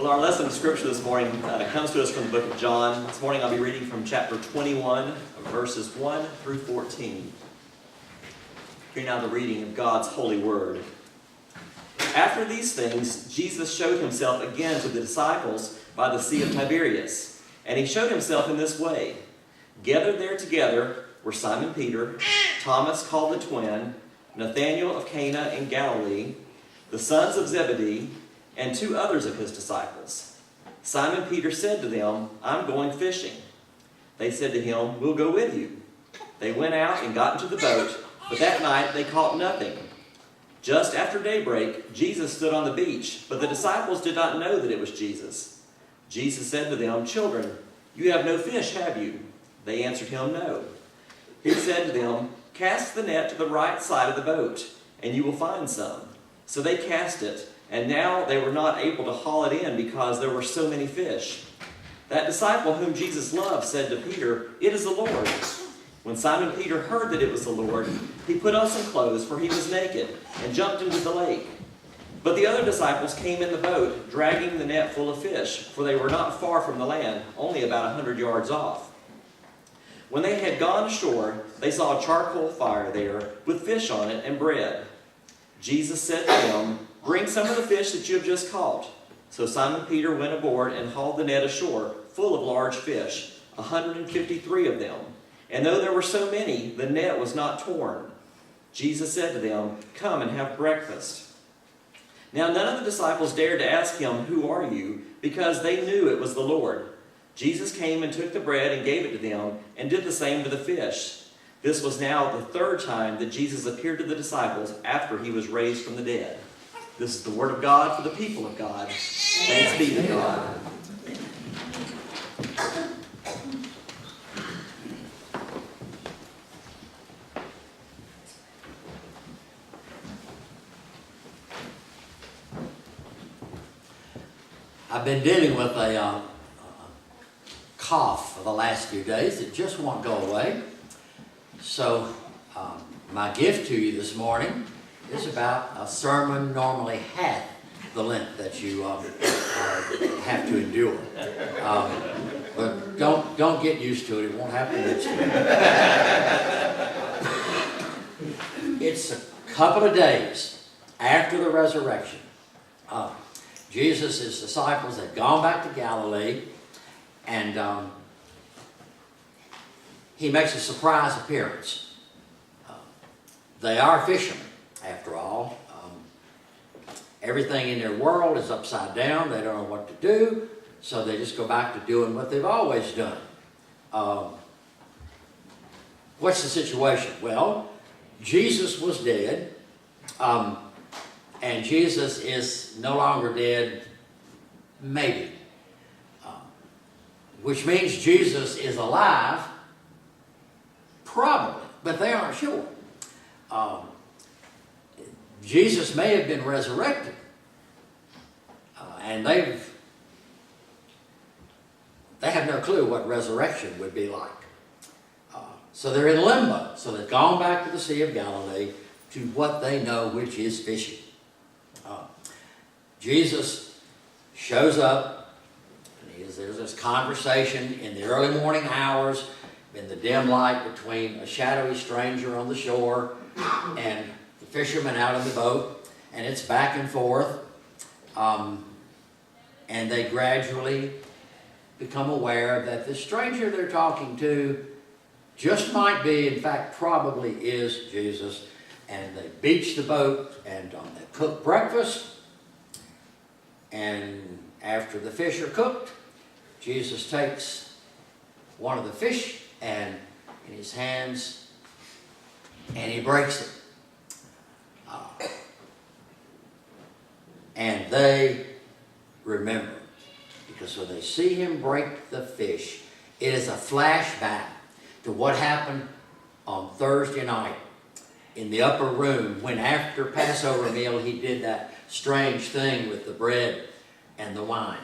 Well, our lesson of Scripture this morning comes to us from the book of John. This morning I'll be reading from chapter 21, verses 1 through 14. Hear now the reading of God's holy word. After these things, Jesus showed himself again to the disciples by the Sea of Tiberias. And he showed himself in this way. Gathered there together were Simon Peter, Thomas called the twin, Nathanael of Cana in Galilee, the sons of Zebedee, and two others of his disciples. Simon Peter said to them, "I'm going fishing." They said to him, "We'll go with you." They went out and got into the boat, but that night they caught nothing. Just after daybreak, Jesus stood on the beach, but the disciples did not know that it was Jesus. Jesus said to them, "Children, you have no fish, have you?" They answered him, "No." He said to them, "Cast the net to the right side of the boat, and you will find some." So they cast it, and now they were not able to haul it in because there were so many fish. That disciple whom Jesus loved said to Peter, "It is the Lord." When Simon Peter heard that it was the Lord, he put on some clothes, for he was naked, and jumped into the lake. But the other disciples came in the boat, dragging the net full of fish, for they were not far from the land, only about 100 yards off. When they had gone ashore, they saw a charcoal fire there, with fish on it and bread. Jesus said to them, "Bring some of the fish that you have just caught." So Simon Peter went aboard and hauled the net ashore, full of large fish, 153 of them. And though there were so many, the net was not torn. Jesus said to them, "Come and have breakfast." Now none of the disciples dared to ask him, "Who are you?" because they knew it was the Lord. Jesus came and took the bread and gave it to them, and did the same to the fish. This was now the third time that Jesus appeared to the disciples after he was raised from the dead. This is the word of God for the people of God. Thanks be to God. I've been dealing with a cough for the last few days. It just won't go away. So my gift to you this morning is about a sermon normally half the length that you have to endure. But don't get used to it. It won't happen next week. It's a couple of days after the resurrection. Jesus' disciples had gone back to Galilee, and he makes a surprise appearance. They are fishermen, after all. Everything in their world is upside down. They don't know what to do, so they just go back to doing what they've always done. What's the situation? Well, Jesus was dead, and Jesus is no longer dead, maybe. Which means Jesus is alive, probably, but they aren't sure. Jesus may have been resurrected, and they have no clue what resurrection would be like. So they're in limbo. So they've gone back to the Sea of Galilee to what they know, which is fishing. Jesus shows up, and there's this conversation in the early morning hours, in the dim light between a shadowy stranger on the shore and the fishermen out in the boat, and it's back and forth, and they gradually become aware that the stranger they're talking to just might be, in fact, probably is Jesus, and they beach the boat, and they cook breakfast, and after the fish are cooked, Jesus takes one of the fish and in his hands, and he breaks it. And they remember, because when they see him break the fish, it is a flashback to what happened on Thursday night in the upper room when after Passover meal he did that strange thing with the bread and the wine.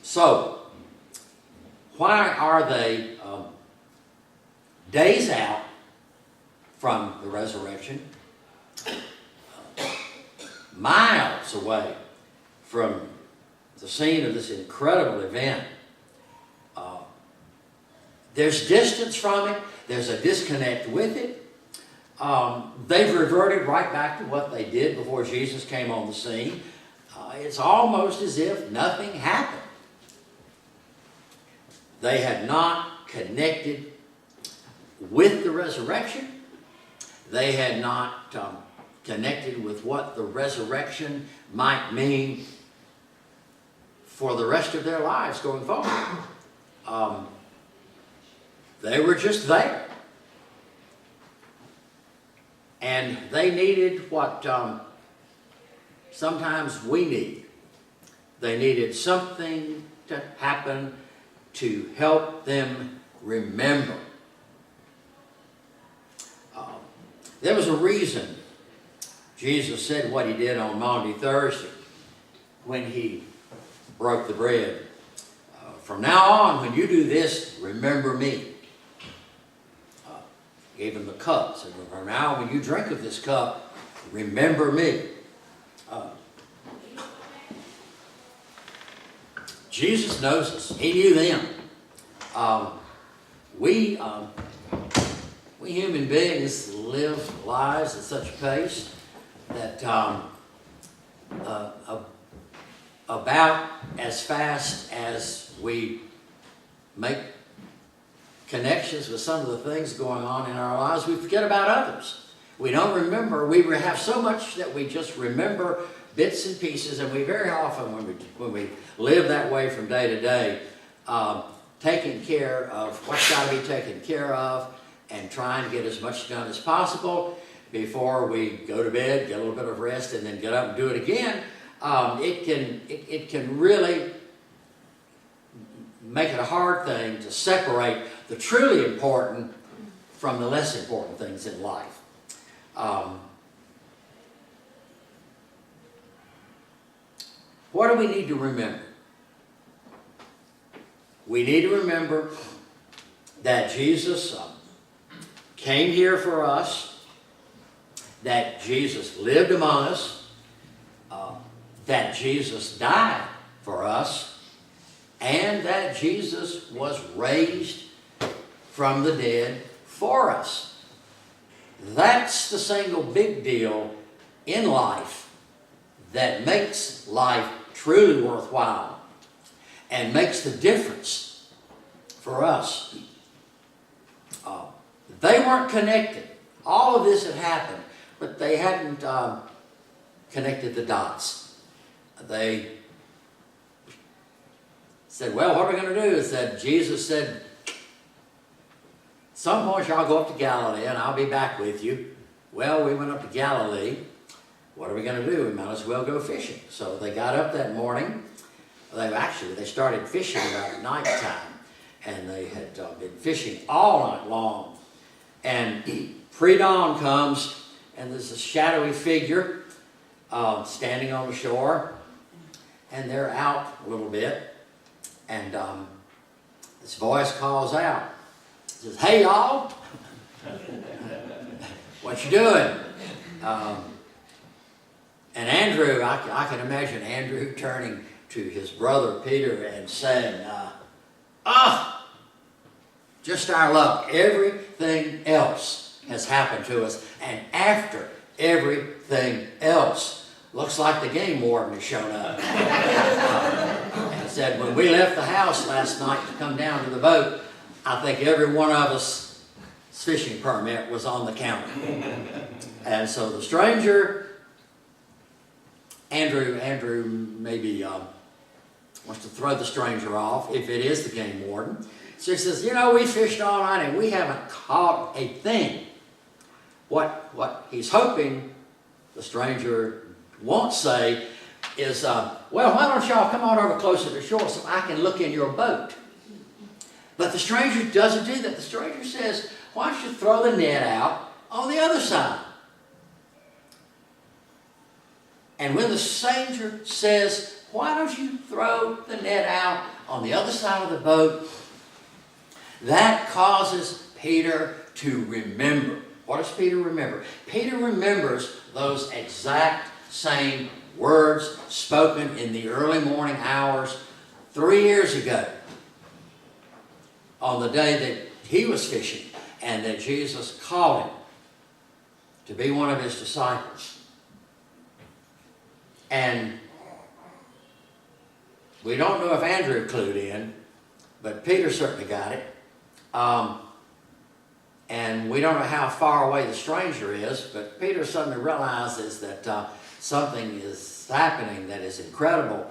So, why are they days out from the resurrection? miles away from the scene of this incredible event. There's distance from it. There's a disconnect with it. They've reverted right back to what they did before Jesus came on the scene. It's almost as if nothing happened. They had not connected with the resurrection. They had not connected with what the resurrection might mean for the rest of their lives going forward. They were just there. And they needed what sometimes we need. They needed something to happen to help them remember. There was a reason Jesus said what he did on Maundy Thursday when he broke the bread. From now on, when you do this, remember me. Gave him the cup. Said, from now on, when you drink of this cup, remember me. Jesus knows us. He knew them. We human beings live lives at such a pace that about as fast as we make connections with some of the things going on in our lives, we forget about others. We don't remember. We have so much that we just remember bits and pieces, and we very often, when we live that way from day to day, taking care of what's got to be taken care of and trying to get as much done as possible before we go to bed, get a little bit of rest, and then get up and do it again, it can really make it a hard thing to separate the truly important from the less important things in life. What do we need to remember? We need to remember that Jesus came here for us, that Jesus lived among us, that Jesus died for us, and that Jesus was raised from the dead for us. That's the single big deal in life that makes life truly worthwhile and makes the difference for us. They weren't connected. All of this had happened, but they hadn't connected the dots. They said, well, what are we going to do? Jesus said, at some point y'all go up to Galilee and I'll be back with you. Well, we went up to Galilee. What are we going to do? We might as well go fishing. So they got up that morning. They started fishing about nighttime. And they had been fishing all night long. And pre-dawn comes, and there's a shadowy figure standing on the shore. And they're out a little bit. And this voice calls out. It says, hey, y'all. What you doing? And Andrew, I can imagine Andrew turning to his brother Peter and saying, just our luck. Everything else has happened to us. And after everything else, looks like the game warden has shown up. And said, when we left the house last night to come down to the boat, I think every one of us fishing permit was on the counter. And so the stranger, Andrew maybe wants to throw the stranger off, if it is the game warden. So he says, we fished all night and we haven't caught a thing. What he's hoping the stranger won't say is, well, why don't y'all come on over closer to shore so I can look in your boat? But the stranger doesn't do that. The stranger says, why don't you throw the net out on the other side? And when the stranger says, why don't you throw the net out on the other side of the boat, that causes Peter to remember. What does Peter remember? Peter remembers those exact same words spoken in the early morning hours 3 years ago on the day that he was fishing and that Jesus called him to be one of his disciples. And we don't know if Andrew clued in, but Peter certainly got it. And we don't know how far away the stranger is, but Peter suddenly realizes that something is happening that is incredible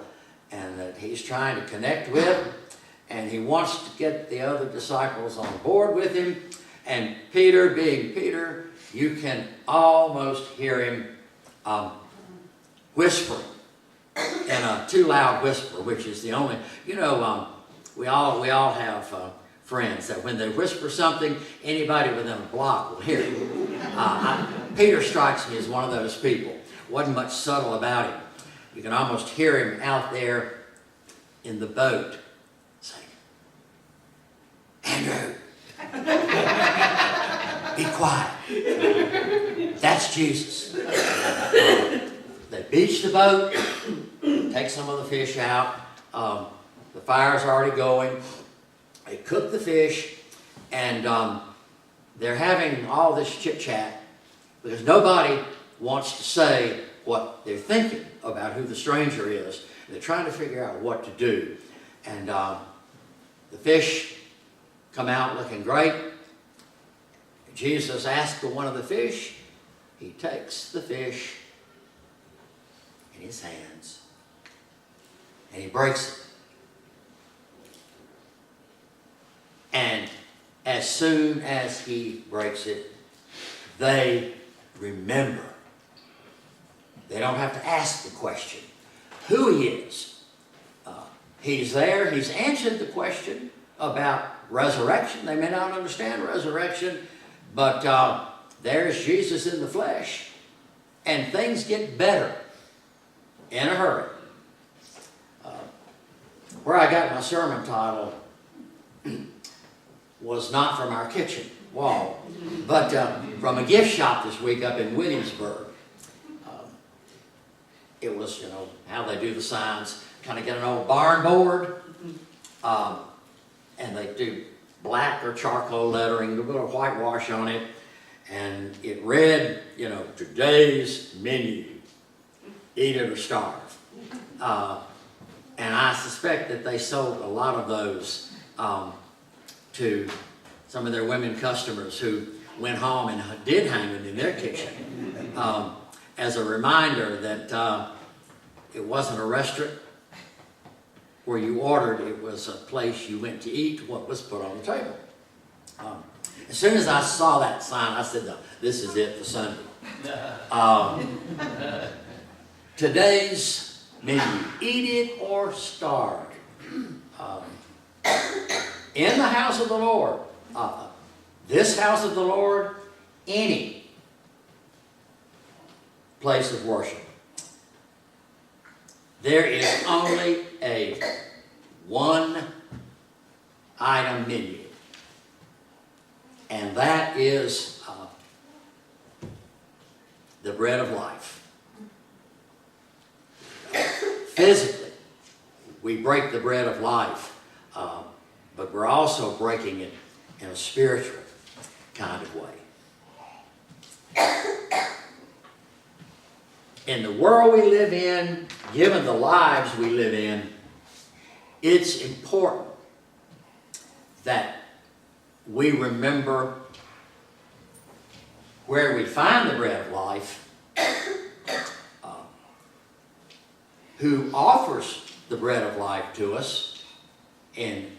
and that he's trying to connect with, and he wants to get the other disciples on board with him. And Peter, being Peter, you can almost hear him whispering in a too loud whisper, which is the only, we all have friends that when they whisper something, anybody within a block will hear it. Peter strikes me as one of those people. Wasn't much subtle about him. You can almost hear him out there in the boat saying, Andrew, be quiet. That's Jesus. They beach the boat, take some of the fish out. The fire's already going. They cook the fish, and they're having all this chit-chat because nobody wants to say what they're thinking about who the stranger is. They're trying to figure out what to do. And the fish come out looking great. Jesus asks for one of the fish. He takes the fish in his hands and he breaks it. And as soon as he breaks it, they remember. They don't have to ask the question who he is. He's there. He's answered the question about resurrection. They may not understand resurrection, but there's Jesus in the flesh. And things get better in a hurry. Where I got my sermon title was not from our kitchen wall, but from a gift shop this week up in Williamsburg. It was, how they do the signs. Kind of get an old barn board, and they do black or charcoal lettering, a little whitewash on it, and it read, today's menu, eat it or starve. And I suspect that they sold a lot of those to some of their women customers who went home and did hang them in their kitchen as a reminder that it wasn't a restaurant where you ordered, it was a place you went to eat what was put on the table. As soon as I saw that sign, I said, no, this is it for Sunday. Today's menu, eat it or starve. In the house of the Lord, this house of the Lord, any place of worship, there is only a one-item menu, and that is the bread of life. Physically, we break the bread of life, but we're also breaking it in a spiritual kind of way. In the world we live in, given the lives we live in, it's important that we remember where we find the bread of life, who offers the bread of life to us in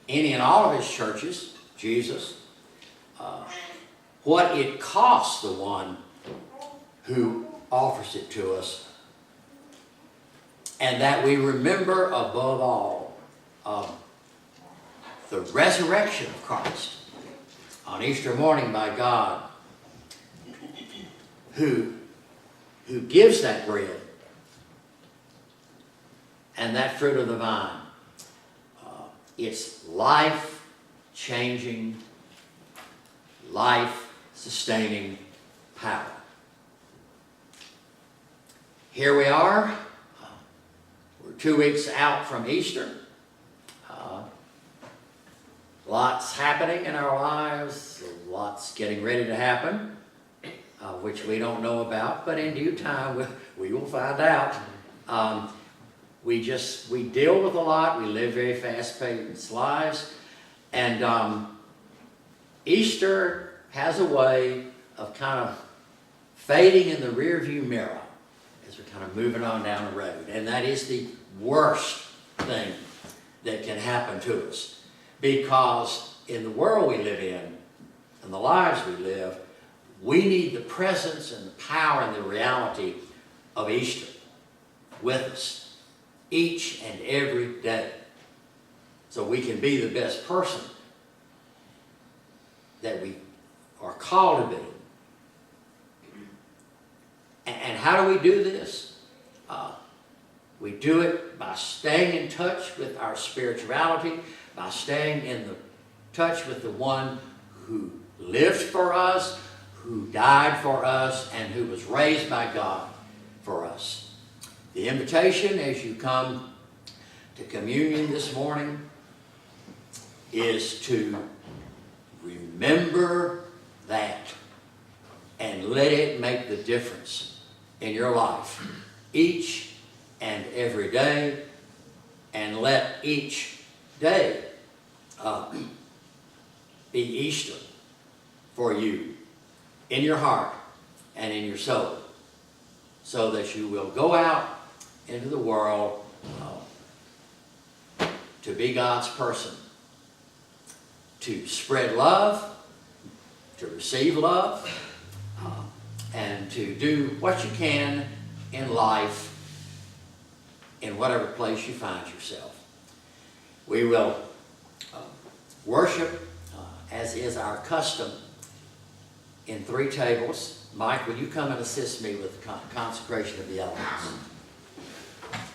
any and all of his churches, Jesus, what it costs the one who offers it to us, and that we remember above all the resurrection of Christ on Easter morning by God, who gives that bread and that fruit of the vine. It's life-changing, life-sustaining power. here we are. We're 2 weeks out from Easter. Lots happening in our lives, lots getting ready to happen, which we don't know about, but in due time we will find out. We deal with a lot. We live very fast-paced lives, and Easter has a way of kind of fading in the rearview mirror as we're kind of moving on down the road, and that is the worst thing that can happen to us. Because in the world we live in, and the lives we live, we need the presence and the power and the reality of Easter with us each and every day. So we can be the best person that we are called to be. And how do we do this? We do it by staying in touch with our spirituality, by staying in the touch with the one who lived for us, who died for us, and who was raised by God for us. The invitation as you come to communion this morning is to remember that and let it make the difference in your life each and every day, and let each day be Easter for you in your heart and in your soul, so that you will go out into the world to be God's person, to spread love, to receive love, and to do what you can in life in whatever place you find yourself. We will worship, as is our custom, in 3 tables. Mike, will you come and assist me with the consecration of the elements?